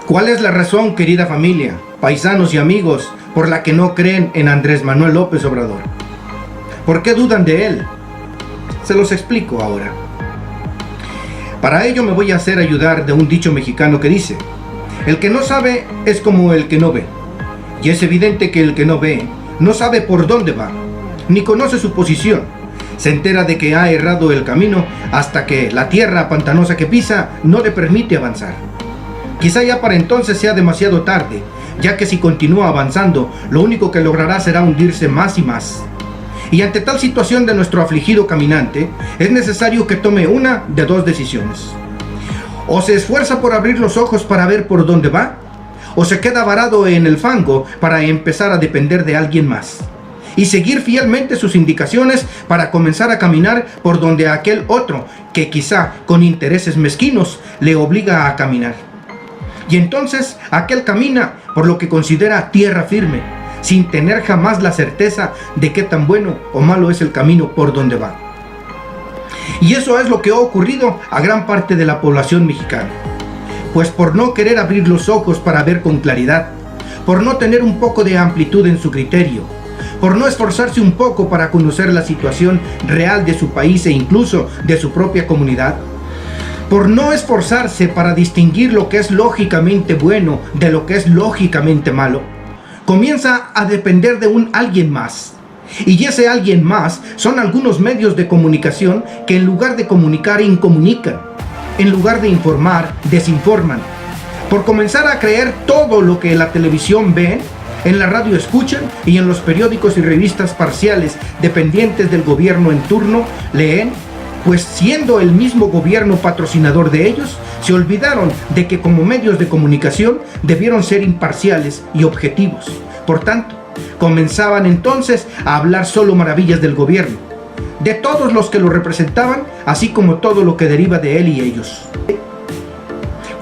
¿Cuál es la razón, querida familia, paisanos y amigos, por la que no creen en Andrés Manuel López Obrador? ¿Por qué dudan de él? Se los explico ahora. Para ello me voy a hacer ayudar de un dicho mexicano que dice: el que no sabe es como el que no ve. Y es evidente que el que no ve no sabe por dónde va, ni conoce su posición. Se entera de que ha errado el camino hasta que la tierra pantanosa que pisa no le permite avanzar. Quizá ya para entonces sea demasiado tarde, ya que si continúa avanzando, lo único que logrará será hundirse más y más. Y ante tal situación de nuestro afligido caminante, es necesario que tome una de dos decisiones. O se esfuerza por abrir los ojos para ver por dónde va, o se queda varado en el fango para empezar a depender de alguien más y seguir fielmente sus indicaciones para comenzar a caminar por donde aquel otro, que quizá con intereses mezquinos, le obliga a caminar. Y entonces aquel camina por lo que considera tierra firme, sin tener jamás la certeza de qué tan bueno o malo es el camino por donde va. Y eso es lo que ha ocurrido a gran parte de la población mexicana. Pues por no querer abrir los ojos para ver con claridad, por no tener un poco de amplitud en su criterio, por no esforzarse un poco para conocer la situación real de su país e incluso de su propia comunidad, por no esforzarse para distinguir lo que es lógicamente bueno de lo que es lógicamente malo, comienza a depender de un alguien más. Y ese alguien más son algunos medios de comunicación que en lugar de comunicar, incomunican. En lugar de informar, desinforman. Por comenzar a creer todo lo que en la televisión ven, en la radio escuchan y en los periódicos y revistas parciales dependientes del gobierno en turno leen, pues siendo el mismo gobierno patrocinador de ellos, se olvidaron de que como medios de comunicación debieron ser imparciales y objetivos. Por tanto, comenzaban entonces a hablar solo maravillas del gobierno, de todos los que lo representaban, así como todo lo que deriva de él y ellos.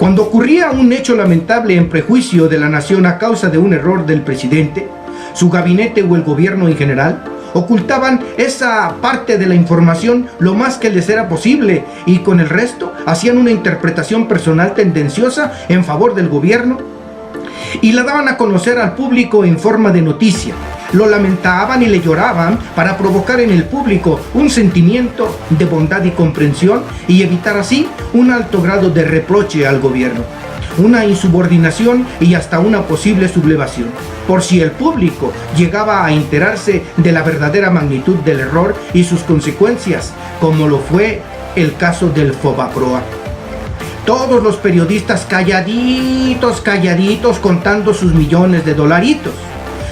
Cuando ocurría un hecho lamentable en prejuicio de la nación a causa de un error del presidente, su gabinete o el gobierno en general, ocultaban esa parte de la información lo más que les era posible y con el resto hacían una interpretación personal tendenciosa en favor del gobierno y la daban a conocer al público en forma de noticia. Lo lamentaban y le lloraban para provocar en el público un sentimiento de bondad y comprensión y evitar así un alto grado de reproche al gobierno, una insubordinación y hasta una posible sublevación, por si el público llegaba a enterarse de la verdadera magnitud del error y sus consecuencias, como lo fue el caso del Fobaproa. Todos los periodistas calladitos contando sus millones de dolaritos,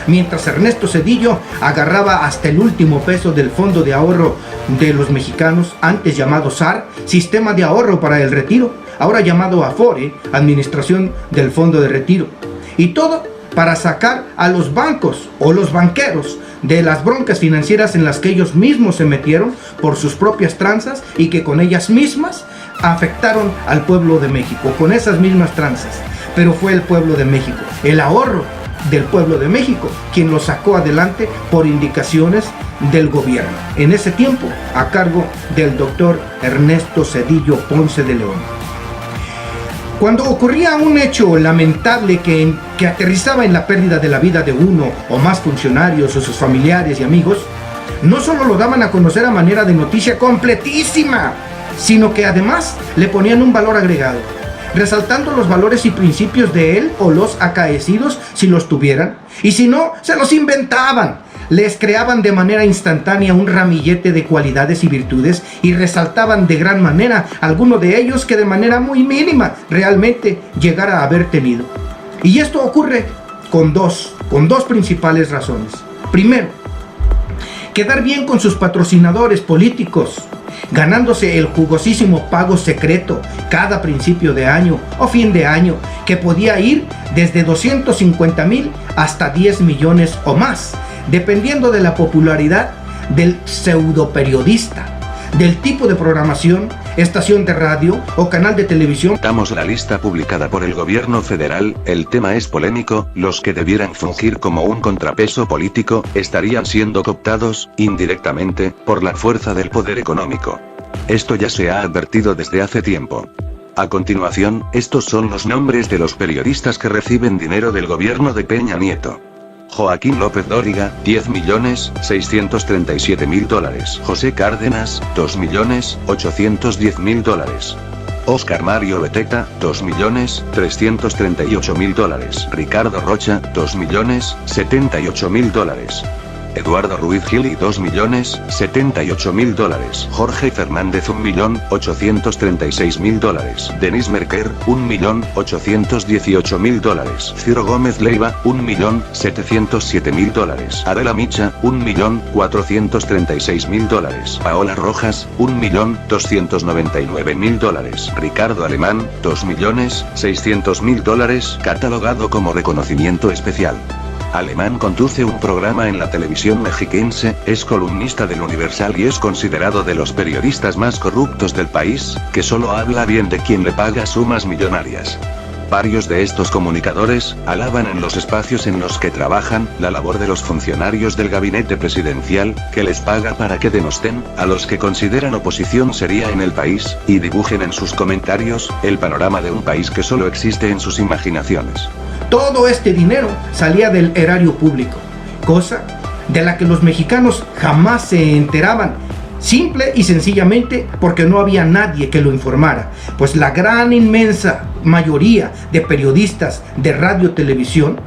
mientras Ernesto Zedillo agarraba hasta el último peso del Fondo de Ahorro de los Mexicanos, antes llamado SAR, Sistema de Ahorro para el Retiro, ahora llamado Afore, Administración del Fondo de Retiro. Y todo para sacar a los bancos o los banqueros de las broncas financieras en las que ellos mismos se metieron por sus propias tranzas y que con ellas mismas afectaron al pueblo de México, con esas mismas tranzas. Pero fue el pueblo de México, el ahorro del pueblo de México, quien lo sacó adelante por indicaciones del gobierno, en ese tiempo a cargo del doctor Ernesto Zedillo Ponce de León. Cuando ocurría un hecho lamentable que aterrizaba en la pérdida de la vida de uno o más funcionarios o sus familiares y amigos, no solo lo daban a conocer a manera de noticia completísima, sino que además le ponían un valor agregado, resaltando los valores y principios de él o los acaecidos si los tuvieran, y si no, se los inventaban. Les creaban de manera instantánea un ramillete de cualidades y virtudes y resaltaban de gran manera alguno de ellos que de manera muy mínima realmente llegara a haber tenido. Y esto ocurre con dos principales razones. Primero, quedar bien con sus patrocinadores políticos, ganándose el jugosísimo pago secreto cada principio de año o fin de año, que podía ir desde 250,000 hasta 10 millones o más, dependiendo de la popularidad del pseudoperiodista, del tipo de programación, estación de radio o canal de televisión. Damos la lista publicada por el gobierno federal. El tema es polémico. Los que debieran fungir como un contrapeso político estarían siendo cooptados, indirectamente, por la fuerza del poder económico. Esto ya se ha advertido desde hace tiempo. A continuación, estos son los nombres de los periodistas que reciben dinero del gobierno de Peña Nieto. Joaquín López Dóriga, 10.637.000 dólares. José Cárdenas, 2.810.000 dólares. Óscar Mario Beteta, 2.338.000 dólares. Ricardo Rocha, 2.078.000 dólares. Eduardo Ruiz Gili, 2.078.000 dólares. Jorge Fernández, 1.836.000 dólares. Denis Merker, 1.818.000 dólares. Ciro Gómez Leiva, 1.707.000 dólares. Adela Micha, 1.436.000 dólares. Paola Rojas, 1.299.000 dólares. Ricardo Alemán, 2.600.000 dólares, catalogado como reconocimiento especial. Alemán conduce un programa en la televisión mexiquense, es columnista del Universal y es considerado de los periodistas más corruptos del país, que solo habla bien de quien le paga sumas millonarias. Varios de estos comunicadores alaban en los espacios en los que trabajan la labor de los funcionarios del gabinete presidencial, que les paga para que denosten a los que consideran oposición seria en el país, y dibujen en sus comentarios el panorama de un país que solo existe en sus imaginaciones. Todo este dinero salía del erario público, cosa de la que los mexicanos jamás se enteraban, simple y sencillamente porque no había nadie que lo informara, pues la gran inmensa mayoría de periodistas de radio, televisión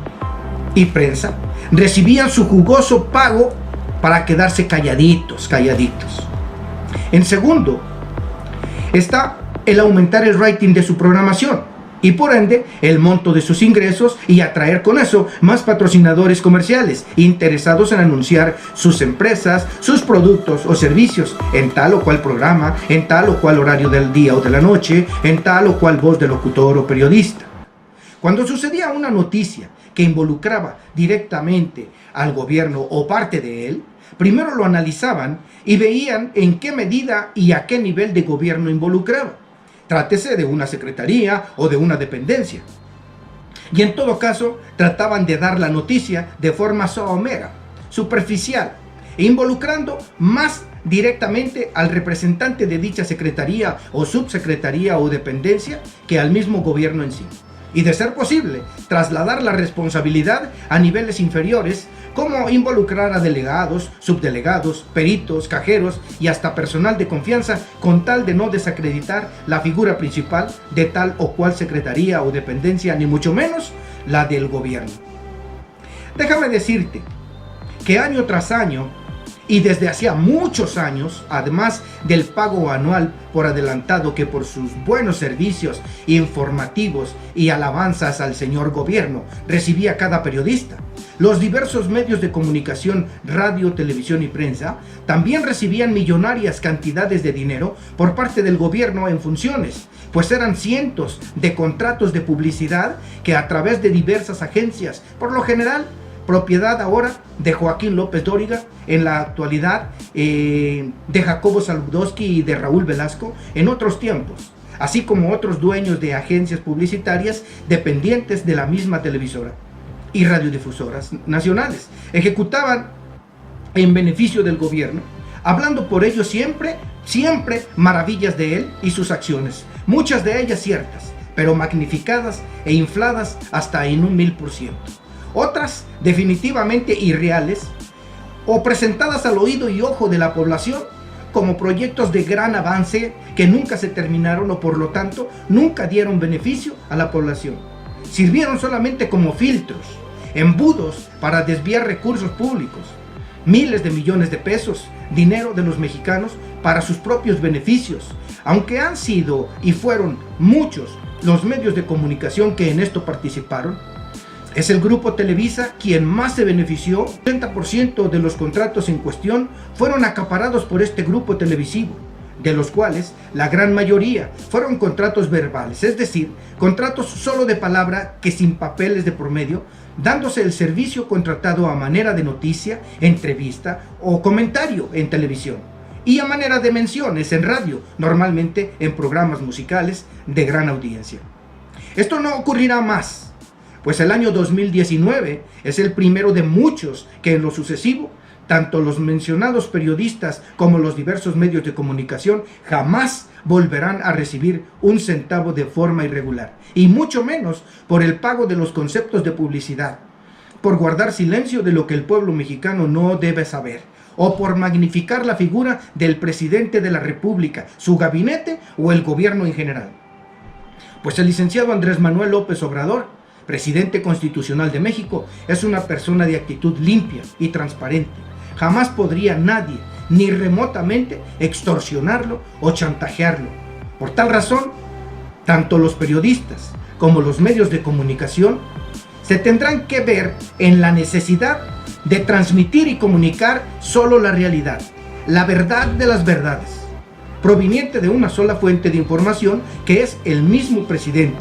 y prensa recibían su jugoso pago para quedarse calladitos. En segundo, está el aumentar el rating de su programación y por ende el monto de sus ingresos y atraer con eso más patrocinadores comerciales interesados en anunciar sus empresas, sus productos o servicios en tal o cual programa, en tal o cual horario del día o de la noche, en tal o cual voz de locutor o periodista. Cuando sucedía una noticia que involucraba directamente al gobierno o parte de él, primero lo analizaban y veían en qué medida y a qué nivel de gobierno involucraba. Trátese de una secretaría o de una dependencia. Y en todo caso, trataban de dar la noticia de forma somera, superficial, e involucrando más directamente al representante de dicha secretaría o subsecretaría o dependencia que al mismo gobierno en sí. Y de ser posible, trasladar la responsabilidad a niveles inferiores, como involucrar a delegados, subdelegados, peritos, cajeros y hasta personal de confianza, con tal de no desacreditar la figura principal de tal o cual secretaría o dependencia, ni mucho menos la del gobierno. Déjame decirte que año tras año, y desde hacía muchos años, además del pago anual por adelantado que por sus buenos servicios informativos y alabanzas al señor gobierno recibía cada periodista, los diversos medios de comunicación, radio, televisión y prensa también recibían millonarias cantidades de dinero por parte del gobierno en funciones, pues eran cientos de contratos de publicidad que a través de diversas agencias, por lo general propiedad ahora de Joaquín López Dóriga, en la actualidad de Jacobo Saludowski y de Raúl Velasco en otros tiempos, así como otros dueños de agencias publicitarias dependientes de la misma televisora y radiodifusoras nacionales, ejecutaban en beneficio del gobierno, hablando por ello siempre maravillas de él y sus acciones, muchas de ellas ciertas, pero magnificadas e infladas hasta en un 1000%. Otras definitivamente irreales o presentadas al oído y ojo de la población como proyectos de gran avance que nunca se terminaron o por lo tanto nunca dieron beneficio a la población. Sirvieron solamente como filtros, embudos para desviar recursos públicos, miles de millones de pesos, dinero de los mexicanos para sus propios beneficios, aunque han sido y fueron muchos los medios de comunicación que en esto participaron. Es el grupo Televisa quien más se benefició. 80% de los contratos en cuestión fueron acaparados por este grupo televisivo, de los cuales la gran mayoría fueron contratos verbales, es decir, contratos solo de palabra que sin papeles de por medio, dándose el servicio contratado a manera de noticia, entrevista o comentario en televisión, y a manera de menciones en radio, normalmente en programas musicales de gran audiencia. Esto no ocurrirá más, pues el año 2019 es el primero de muchos que en lo sucesivo tanto los mencionados periodistas como los diversos medios de comunicación jamás volverán a recibir un centavo de forma irregular, y mucho menos por el pago de los conceptos de publicidad, por guardar silencio de lo que el pueblo mexicano no debe saber, o por magnificar la figura del presidente de la República, su gabinete o el gobierno en general. Pues el licenciado Andrés Manuel López Obrador, presidente constitucional de México, es una persona de actitud limpia y transparente. Jamás podría nadie, ni remotamente, extorsionarlo o chantajearlo. Por tal razón, tanto los periodistas como los medios de comunicación se tendrán que ver en la necesidad de transmitir y comunicar solo la realidad, la verdad de las verdades, proveniente de una sola fuente de información, que es el mismo presidente,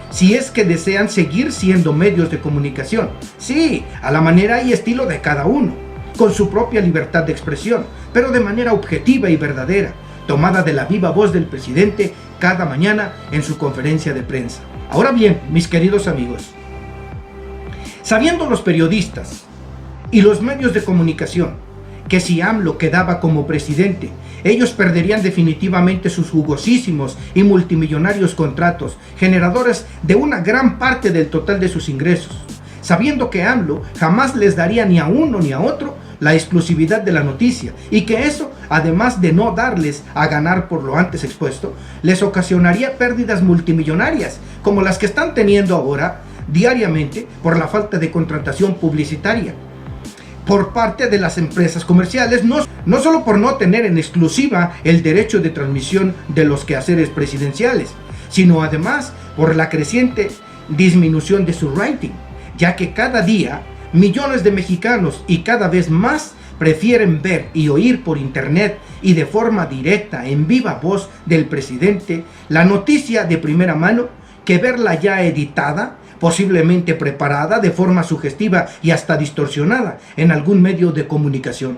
si es que desean seguir siendo medios de comunicación, sí, a la manera y estilo de cada uno, con su propia libertad de expresión, pero de manera objetiva y verdadera, tomada de la viva voz del presidente cada mañana en su conferencia de prensa. Ahora bien, mis queridos amigos, sabiendo los periodistas y los medios de comunicación que si AMLO quedaba como presidente, ellos perderían definitivamente sus jugosísimos y multimillonarios contratos, generadores de una gran parte del total de sus ingresos, sabiendo que AMLO jamás les daría ni a uno ni a otro la exclusividad de la noticia, y que eso, además de no darles a ganar por lo antes expuesto, les ocasionaría pérdidas multimillonarias, como las que están teniendo ahora diariamente por la falta de contratación publicitaria por parte de las empresas comerciales, no solo por no tener en exclusiva el derecho de transmisión de los quehaceres presidenciales, sino además por la creciente disminución de su rating, ya que cada día millones de mexicanos y cada vez más prefieren ver y oír por internet y de forma directa, en viva voz del presidente, la noticia de primera mano, que verla ya editada, posiblemente preparada de forma sugestiva y hasta distorsionada en algún medio de comunicación.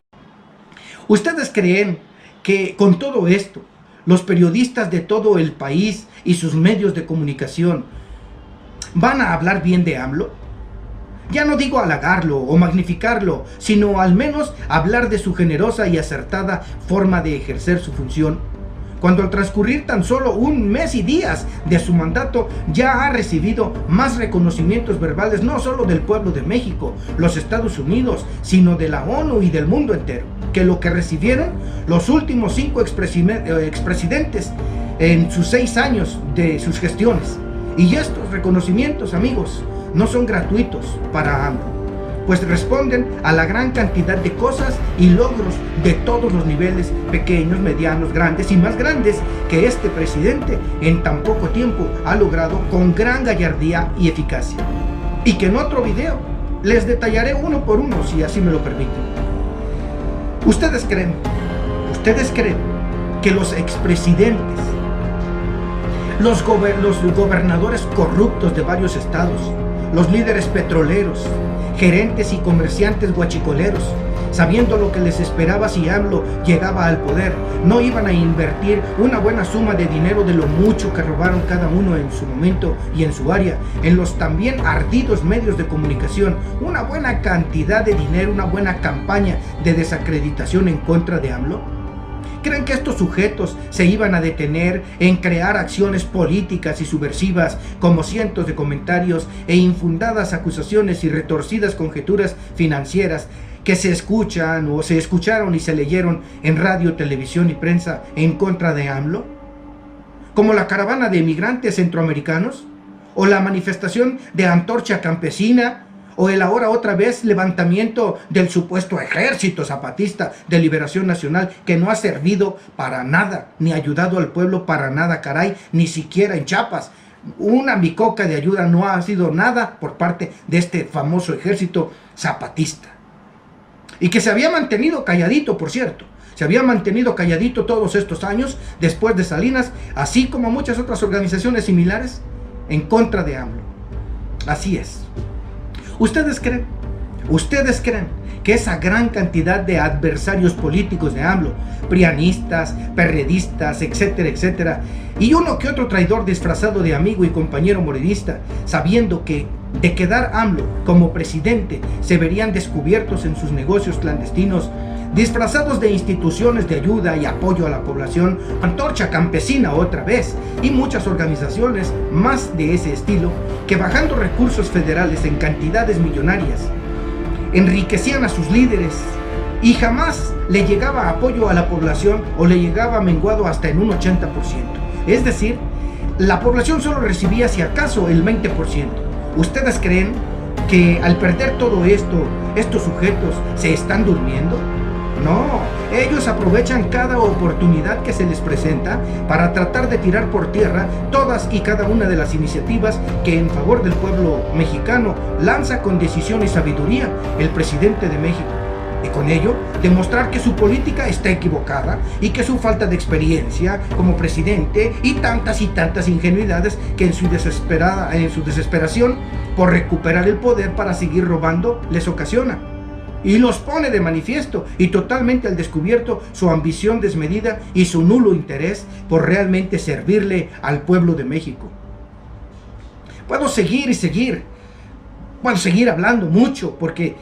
¿Ustedes creen que con todo esto, los periodistas de todo el país y sus medios de comunicación van a hablar bien de AMLO? Ya no digo halagarlo o magnificarlo, sino al menos hablar de su generosa y acertada forma de ejercer su función, cuando al transcurrir tan solo un mes y días de su mandato ya ha recibido más reconocimientos verbales, no solo del pueblo de México, los Estados Unidos, sino de la ONU y del mundo entero, que lo que recibieron los últimos 5 expresidentes en sus 6 años de sus gestiones. Y estos reconocimientos, amigos, no son gratuitos para AMLO, pues responden a la gran cantidad de cosas y logros de todos los niveles, pequeños, medianos, grandes y más grandes, que este presidente en tan poco tiempo ha logrado con gran gallardía y eficacia, y que en otro video les detallaré uno por uno, si así me lo permiten. ¿Ustedes creen que los expresidentes, los gobernadores corruptos de varios estados, los líderes petroleros, gerentes y comerciantes guachicoleros, sabiendo lo que les esperaba si AMLO llegaba al poder, no iban a invertir una buena suma de dinero de lo mucho que robaron cada uno en su momento y en su área, en los también ardidos medios de comunicación, una buena cantidad de dinero, una buena campaña de desacreditación en contra de AMLO? ¿Creen que estos sujetos se iban a detener en crear acciones políticas y subversivas, como cientos de comentarios e infundadas acusaciones y retorcidas conjeturas financieras que se escuchan o se escucharon y se leyeron en radio, televisión y prensa en contra de AMLO? ¿Como la caravana de emigrantes centroamericanos? ¿O la manifestación de Antorcha Campesina? ¿O el ahora otra vez levantamiento del supuesto Ejército Zapatista de Liberación Nacional, que no ha servido para nada, ni ayudado al pueblo para nada, caray, ni siquiera en Chiapas? Una bicoca de ayuda no ha sido nada por parte de este famoso ejército zapatista. Y que se había mantenido calladito, por cierto. Se había mantenido calladito todos estos años, después de Salinas, así como muchas otras organizaciones similares, en contra de AMLO. Así es. ¿Ustedes creen que esa gran cantidad de adversarios políticos de AMLO, prianistas, perredistas, etcétera, etcétera, y uno que otro traidor disfrazado de amigo y compañero morenista, sabiendo que de quedar AMLO como presidente, se verían descubiertos en sus negocios clandestinos, disfrazados de instituciones de ayuda y apoyo a la población, Antorcha Campesina otra vez, y muchas organizaciones más de ese estilo, que bajando recursos federales en cantidades millonarias, enriquecían a sus líderes y jamás le llegaba apoyo a la población o le llegaba menguado hasta en un 80%. Es decir, la población solo recibía si acaso el 20%. ¿Ustedes creen que al perder todo esto, estos sujetos se están durmiendo? No, ellos aprovechan cada oportunidad que se les presenta para tratar de tirar por tierra todas y cada una de las iniciativas que en favor del pueblo mexicano lanza con decisión y sabiduría el presidente de México. Y con ello, demostrar que su política está equivocada y que su falta de experiencia como presidente y tantas ingenuidades que en su desesperación por recuperar el poder para seguir robando les ocasiona. Y los pone de manifiesto y totalmente al descubierto su ambición desmedida y su nulo interés por realmente servirle al pueblo de México. Puedo seguir y seguir. Puedo seguir hablando mucho porque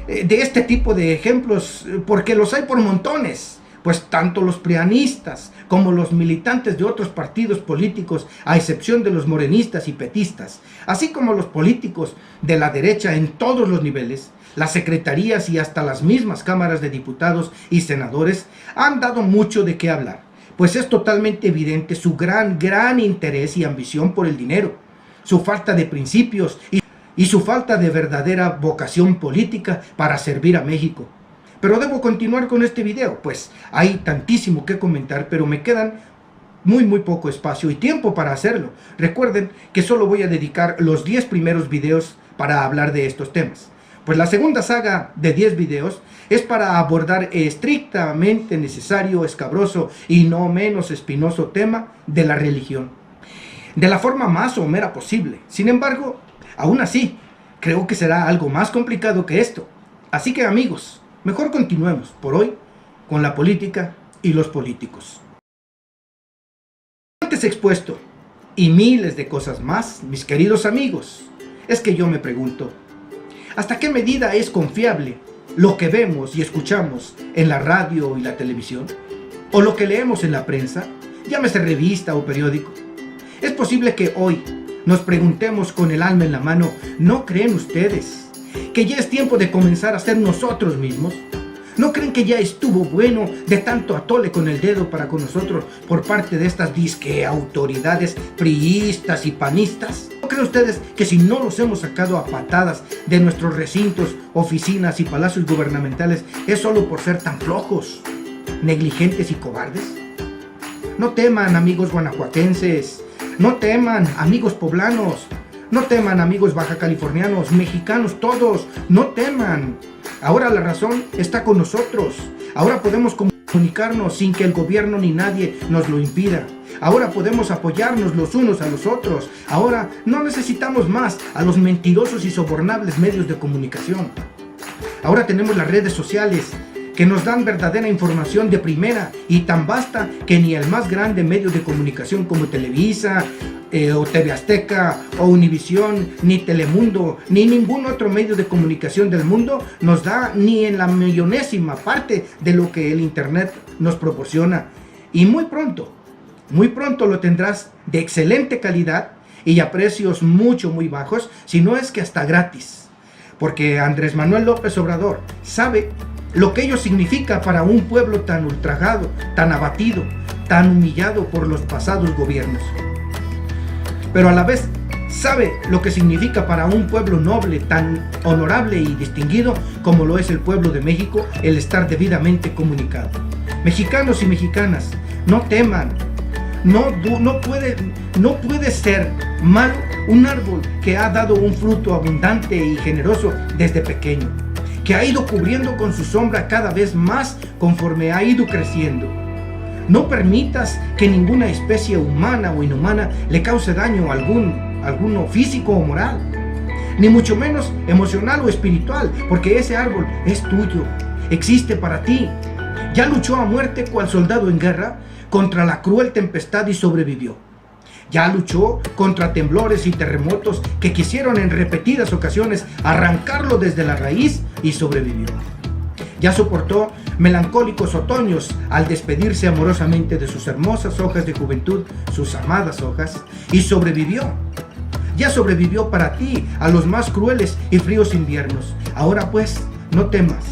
de este tipo de ejemplos, porque los hay por montones. Pues tanto los prianistas como los militantes de otros partidos políticos, a excepción de los morenistas y petistas, así como los políticos de la derecha en todos los niveles, las secretarías y hasta las mismas cámaras de diputados y senadores han dado mucho de qué hablar, pues es totalmente evidente su gran interés y ambición por el dinero, su falta de principios y su falta de verdadera vocación política para servir a México. Pero debo continuar con este video, pues hay tantísimo que comentar, pero me quedan muy poco espacio y tiempo para hacerlo. Recuerden que solo voy a dedicar los 10 primeros videos para hablar de estos temas. Pues la segunda saga de 10 videos es para abordar estrictamente necesario, escabroso y no menos espinoso tema de la religión, de la forma más somera posible. Sin embargo, aún así, creo que será algo más complicado que esto. Así que amigos, mejor continuemos por hoy con la política y los políticos. Antes expuesto y miles de cosas más, mis queridos amigos, es que yo me pregunto, ¿hasta qué medida es confiable lo que vemos y escuchamos en la radio y la televisión? ¿O lo que leemos en la prensa, llámese revista o periódico? Es posible que hoy nos preguntemos con el alma en la mano, ¿no creen ustedes que ya es tiempo de comenzar a ser nosotros mismos? ¿No creen que ya estuvo bueno de tanto atole con el dedo para con nosotros por parte de estas disque autoridades priistas y panistas? ¿No creen ustedes que si no los hemos sacado a patadas de nuestros recintos, oficinas y palacios gubernamentales es solo por ser tan flojos, negligentes y cobardes? No teman, amigos guanajuatenses, no teman, amigos poblanos, no teman, amigos baja californianos, mexicanos todos, no teman. Ahora la razón está con nosotros. Ahora podemos comunicarnos sin que el gobierno ni nadie nos lo impida. Ahora podemos apoyarnos los unos a los otros. Ahora no necesitamos más a los mentirosos y sobornables medios de comunicación. Ahora tenemos las redes sociales que nos dan verdadera información de primera y tan vasta que ni el más grande medio de comunicación como Televisa, o TV Azteca, o Univisión, ni Telemundo, ni ningún otro medio de comunicación del mundo nos da ni en la millonésima parte de lo que el internet nos proporciona. Y muy pronto lo tendrás de excelente calidad y a precios muy bajos, si no es que hasta gratis. Porque Andrés Manuel López Obrador sabe lo que ello significa para un pueblo tan ultrajado, tan abatido, tan humillado por los pasados gobiernos. Pero a la vez sabe lo que significa para un pueblo noble, tan honorable y distinguido como lo es el pueblo de México, el estar debidamente comunicado. Mexicanos y mexicanas, no teman. No puede ser malo un árbol que ha dado un fruto abundante y generoso desde pequeño, que ha ido cubriendo con su sombra cada vez más conforme ha ido creciendo. No permitas que ninguna especie humana o inhumana le cause daño alguno físico o moral, ni mucho menos emocional o espiritual, porque ese árbol es tuyo, existe para ti. Ya luchó a muerte cual soldado en guerra contra la cruel tempestad y sobrevivió. Ya luchó contra temblores y terremotos que quisieron en repetidas ocasiones arrancarlo desde la raíz y sobrevivió. Ya soportó melancólicos otoños al despedirse amorosamente de sus hermosas hojas de juventud, sus amadas hojas, y sobrevivió. Ya sobrevivió para ti a los más crueles y fríos inviernos. Ahora pues, no temas.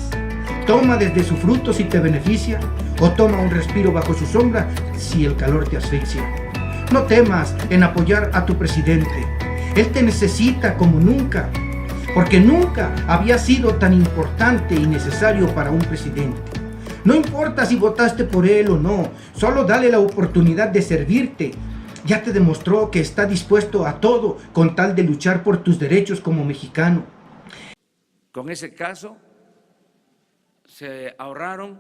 Toma desde su fruto si te beneficia, o toma un respiro bajo su sombra si el calor te asfixia. No temas en apoyar a tu presidente. Él te necesita como nunca, porque nunca había sido tan importante y necesario para un presidente. No importa si votaste por él o no, solo dale la oportunidad de servirte. Ya te demostró que está dispuesto a todo con tal de luchar por tus derechos como mexicano. Con ese caso se ahorraron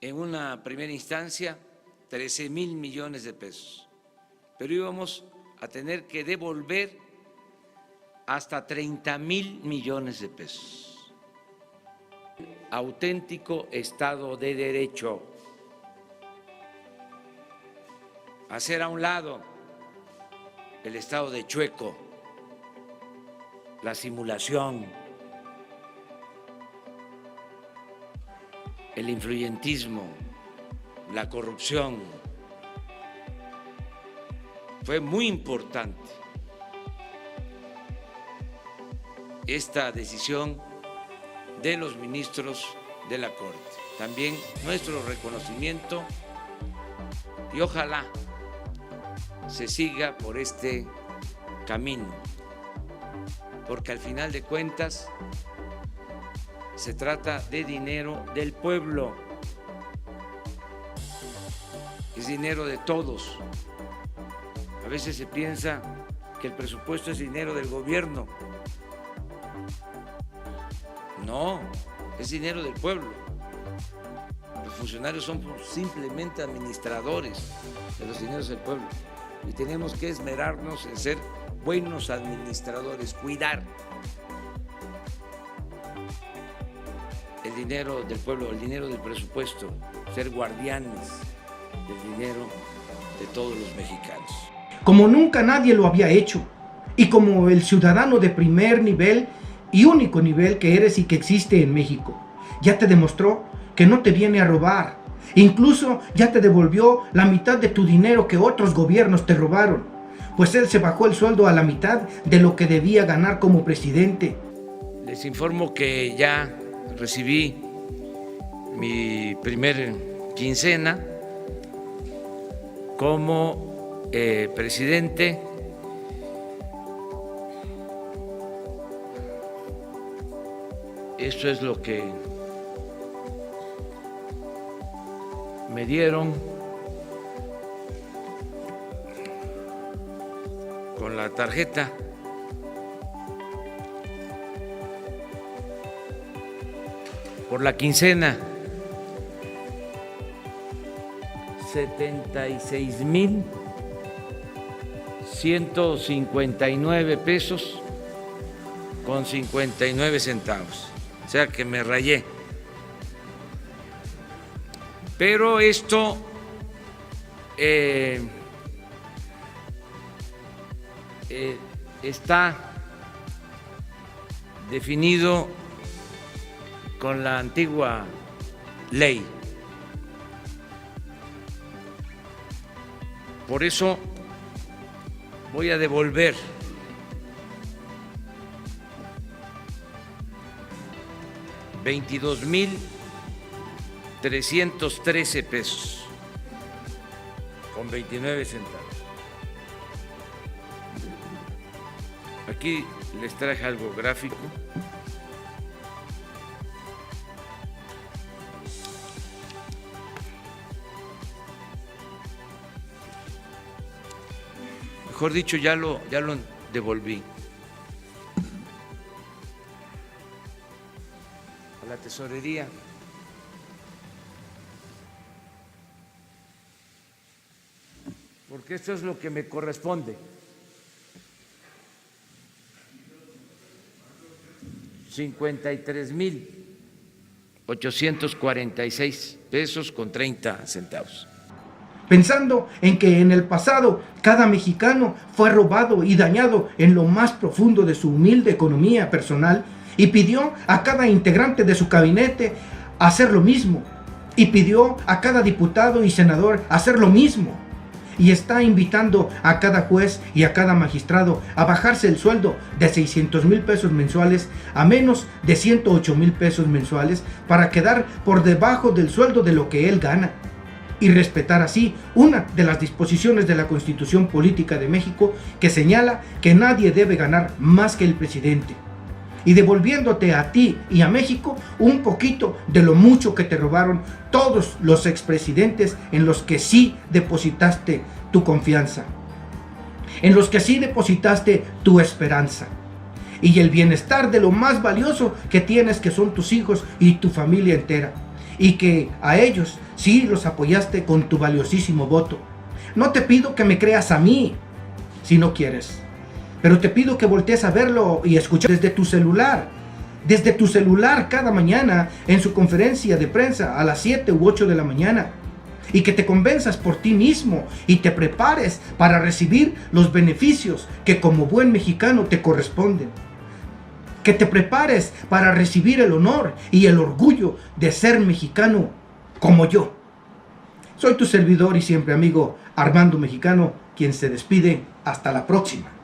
en una primera instancia 13,000 millones de pesos, pero íbamos a tener que devolver hasta 30,000 millones de pesos. Auténtico Estado de Derecho. Hacer a un lado el estado de chueco, la simulación, el influyentismo, la corrupción. Fue muy importante esta decisión de los ministros de la Corte. También nuestro reconocimiento y ojalá se siga por este camino, porque al final de cuentas se trata de dinero del pueblo, es dinero de todos. A veces se piensa que el presupuesto es dinero del gobierno. No, es dinero del pueblo. Los funcionarios son simplemente administradores de los dineros del pueblo y tenemos que esmerarnos en ser buenos administradores, cuidar el dinero del pueblo, el dinero del presupuesto, ser guardianes del dinero de todos los mexicanos. Como nunca nadie lo había hecho, y como el ciudadano de primer nivel y único nivel que eres y que existe en México, ya te demostró que no te viene a robar. Incluso ya te devolvió la mitad de tu dinero que otros gobiernos te robaron, pues él se bajó el sueldo a la mitad de lo que debía ganar como presidente. Les informo que ya recibí mi primer quincena como presidente. Esto es lo que me dieron con la tarjeta. Por la quincena, 76,159 pesos con 59 centavos. O sea que me rayé. Pero esto está definido con la antigua ley. Por eso voy a devolver $22,313 pesos con 29 centavos. Aquí les traje algo gráfico. Mejor dicho, ya lo devolví a la tesorería. Porque esto es lo que me corresponde. 53,846 pesos con 30 centavos. pensando en que en el pasado cada mexicano fue robado y dañado en lo más profundo de su humilde economía personal, y pidió a cada integrante de su gabinete hacer lo mismo, y pidió a cada diputado y senador hacer lo mismo, y está invitando a cada juez y a cada magistrado a bajarse el sueldo de 600,000 pesos mensuales a menos de 108,000 pesos mensuales para quedar por debajo del sueldo de lo que él gana, y respetar así una de las disposiciones de la Constitución Política de México, que señala que nadie debe ganar más que el presidente, y devolviéndote a ti y a México un poquito de lo mucho que te robaron todos los expresidentes en los que sí depositaste tu confianza, en los que sí depositaste tu esperanza, y el bienestar de lo más valioso que tienes, que son tus hijos y tu familia entera, y que a ellos sí los apoyaste con tu valiosísimo voto. No te pido que me creas a mí si no quieres, pero te pido que voltees a verlo y escuchar desde tu celular cada mañana en su conferencia de prensa a las 7 u 8 de la mañana, y que te convenzas por ti mismo y te prepares para recibir los beneficios que como buen mexicano te corresponden. Que te prepares para recibir el honor y el orgullo de ser mexicano como yo. Soy tu servidor y siempre amigo Armando Mexicano, quien se despide. Hasta la próxima.